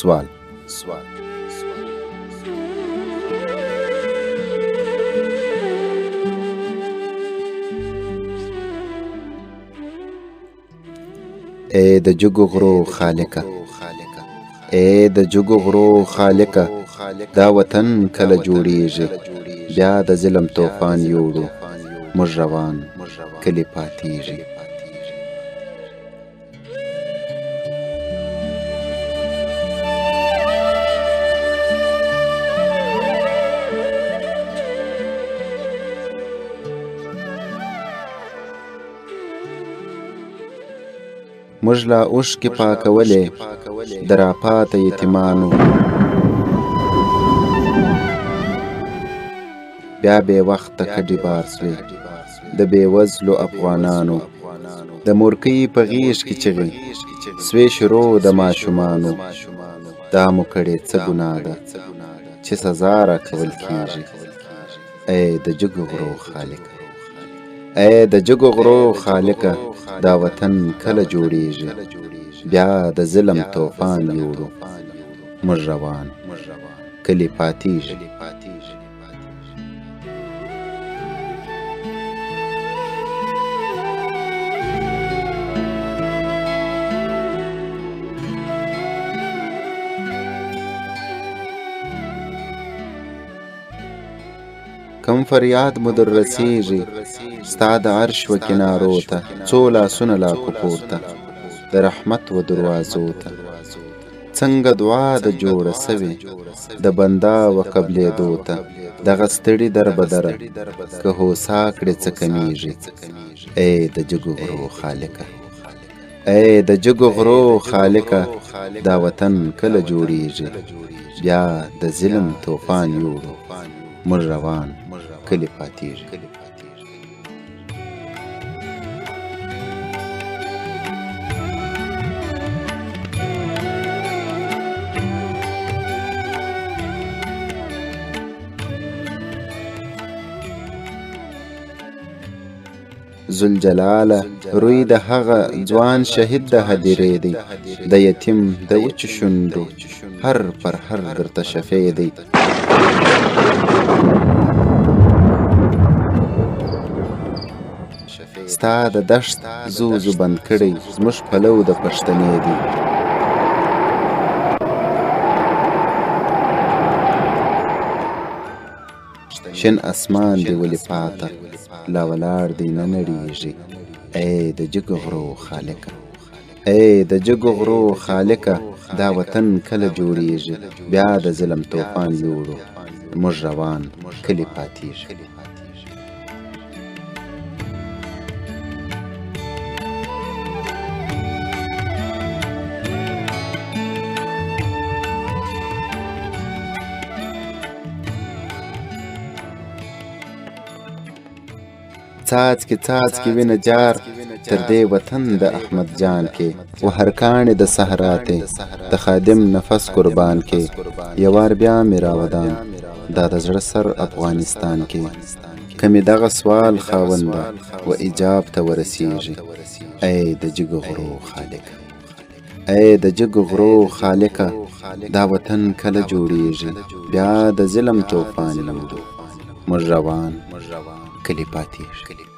سوال اے د جګو غرو خالقه، اے د جګو غرو خالقه، دا وطن کله جوړیږي؟ بیا د ظلم توفان یوړو، موږ روان کلی پاتیږي. موږ لا اوښکې پاکولې د راپاته یتیمانو، بیا بې وخته کډې بار سوې د بې وزلو افغانانو. د مورکۍ په غیږ کې چغې سوې شروع د ماشومانو. دا مو کړې څه ګناه ده چې سزا راکول کېږي؟ ای د جګو غرو خالقه، ای د جګو غرو خالقه، دا وطن کله جوړیږي؟ بیا د ظلم توفان یوړو، موږ روان کلی پاتیږي. کم فریاد مو در رسیږي ستا د عرش و کنارو ته، څو لاسونه لا کو پورته د رحمت و دروازو ته. څنګه دعا د جوړه سوې د بنده و قبلېدو ته، دغه ستړي در بدره که هوسا کړې څه کمیږي؟ ای د جګو غرو خالقه، ای د جګو غرو خالقه، دا وطن کله جوړیږي؟ بیا د ظلم توفان یوړو، موږ روان کلی پاتیږي. ذوالجلاله روی د هغه ځوان شهید د هدیرې دی، د یتیم د وچو شونډو هر پر هر درته شفی دی. ستا د دشت زوزو بند کړی زموږ پلو د پښتنې دی. شین اسمان دی ولې پاته لا ولاړ دی نه نړیږي؟ ای د جګو غرو خالقه، ای د جګو غرو خالقه، دا وطن کله جوړیږي؟ بیا د ظلم توفان یوړو، موږ روان کلی پاتیږي. څاڅکي څاڅکي وینه جار تر دې وطن د احمد جان کې، و هر کاڼې د صحراتې د خادم نفس قربان کې. یوار بیا مې راودان دا د زړه سر افغانستان کې، که مې دغه سوال خاونده و ایجاب ته ورسیږي. ای د جګو غرو خالقه، ای د جګو غرو خالقه، دا وطن کله جوړیږي؟ بیا د ظلم توفان یوړو، موږ روان کلی پاتیږي.